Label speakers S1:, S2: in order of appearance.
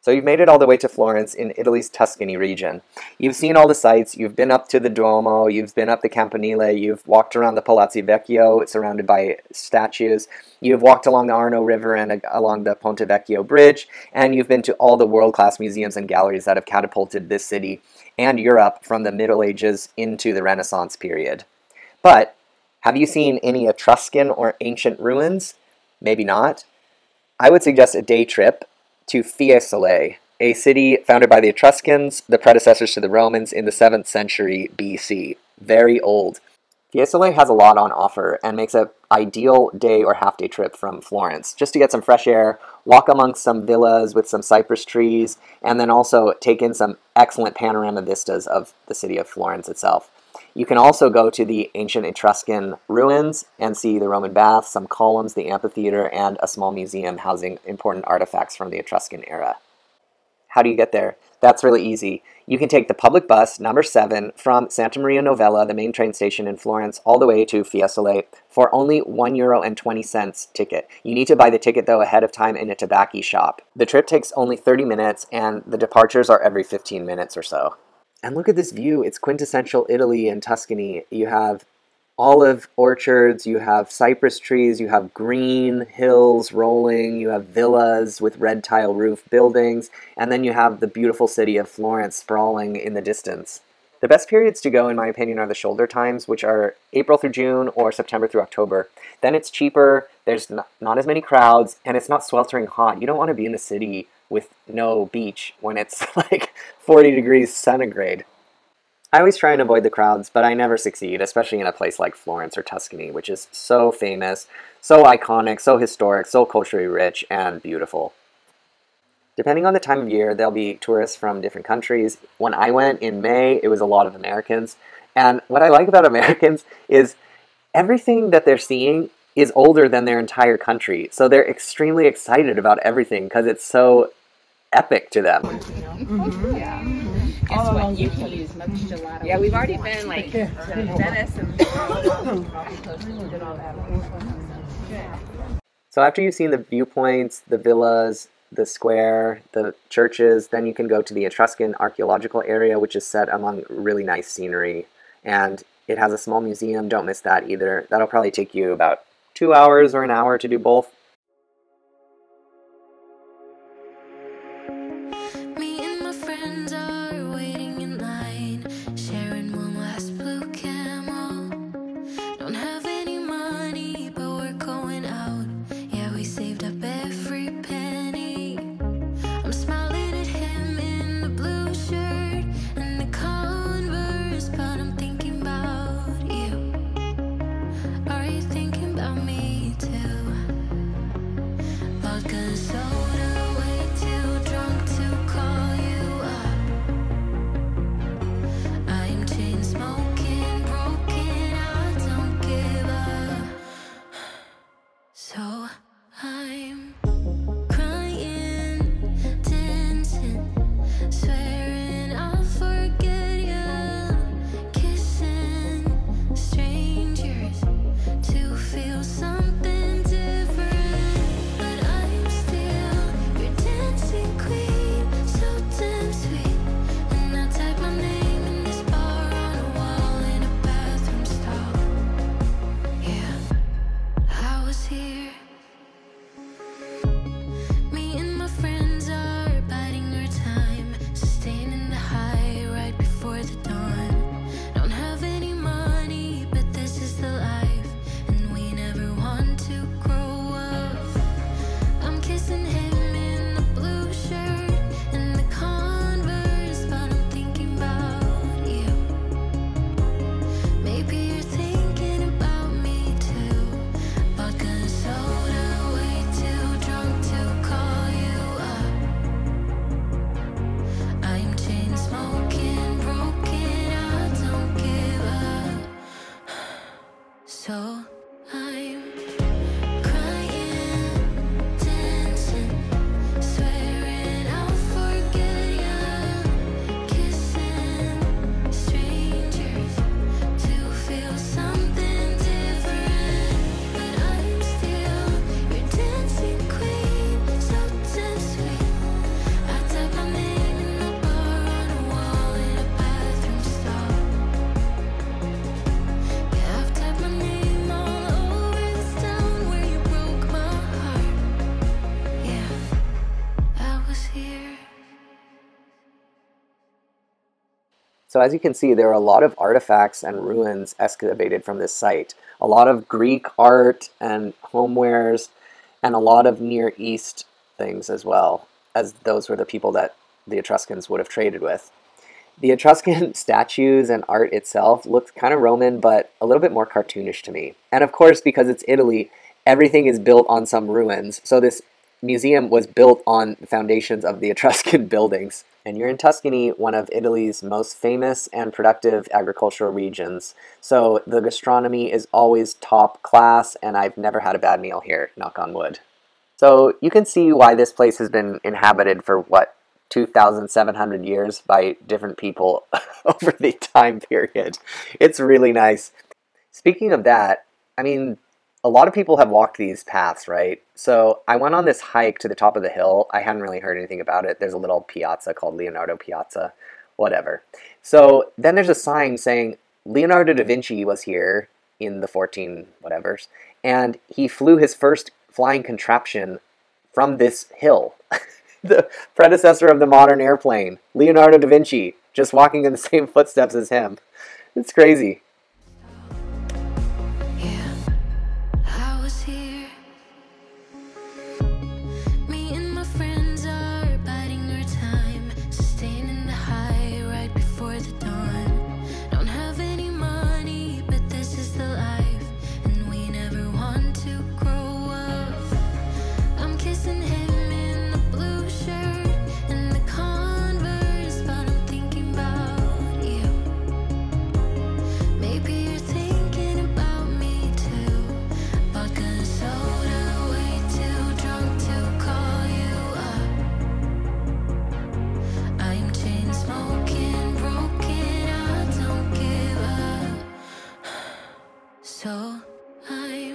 S1: So you've made it all the way to Florence in Italy's Tuscany region. You've seen all the sights, you've been up to the Duomo, you've been up the Campanile, you've walked around the Palazzo Vecchio, surrounded by statues, you've walked along the Arno River and along the Ponte Vecchio Bridge, and you've been to all the world-class museums and galleries that have catapulted this city and Europe from the Middle Ages into the Renaissance period. But have you seen any Etruscan or ancient ruins? Maybe not. I would suggest a day trip to Fiesole, a city founded by the Etruscans, the predecessors to the Romans, in the 7th century BC. Very old. Fiesole has a lot on offer and makes an ideal day or half-day trip from Florence, just to get some fresh air, walk amongst some villas with some cypress trees, and then also take in some excellent panorama vistas of the city of Florence itself. You can also go to the ancient Etruscan ruins and see the Roman baths, some columns, the amphitheater, and a small museum housing important artifacts from the Etruscan era. How do you get there? That's really easy. You can take the public bus, number 7, from Santa Maria Novella, the main train station in Florence, all the way to Fiesole for only €1.20 ticket. You need to buy the ticket, though, ahead of time in a tobacco shop. The trip takes only 30 minutes, and the departures are every 15 minutes or so. And look at this view. It's quintessential Italy and Tuscany. You have olive orchards, you have cypress trees, you have green hills rolling, you have villas with red tile roof buildings, and then you have the beautiful city of Florence sprawling in the distance. The best periods to go, in my opinion, are the shoulder times, which are April through June or September through October. Then it's cheaper, there's not as many crowds, and it's not sweltering hot. You don't want to be in a city with no beach when it's like 40 degrees centigrade. I always try and avoid the crowds, but I never succeed, especially in a place like Florence or Tuscany, which is so famous, so iconic, so historic, so culturally rich and beautiful. Depending on the time of year, there'll be tourists from different countries. When I went in May, it was a lot of Americans. And what I like about Americans is everything that they're seeing is older than their entire country. So they're extremely excited about everything because it's so epic to them.
S2: Mm-hmm. Yeah. Guess what? You can use much gelato. Yeah, we've already been like to Venice and
S1: So after you've seen the viewpoints, the villas, the square, the churches, then you can go to the Etruscan archaeological area, which is set among really nice scenery. And it has a small museum. Don't miss that either. That'll probably take you about 2 hours or an hour to do both. So as you can see, there are a lot of artifacts and ruins excavated from this site. A lot of Greek art and homewares, and a lot of Near East things as well, as those were the people that the Etruscans would have traded with. The Etruscan statues and art itself looked kind of Roman, but a little bit more cartoonish to me. And of course, because it's Italy, everything is built on some ruins. So this museum was built on the foundations of the Etruscan buildings. And you're in Tuscany, one of Italy's most famous and productive agricultural regions. So the gastronomy is always top class, and I've never had a bad meal here, knock on wood. So you can see why this place has been inhabited for, what, 2,700 years by different people over the time period. It's really nice. Speaking of that, I mean, a lot of people have walked these paths, right? So I went on this hike to the top of the hill. I hadn't really heard anything about it. There's a little piazza called Leonardo Piazza, whatever. So then there's a sign saying Leonardo da Vinci was here in the 14 whatevers, and he flew his first flying contraption from this hill. The predecessor of the modern airplane, Leonardo da Vinci, just walking in the same footsteps as him. It's crazy.
S3: So I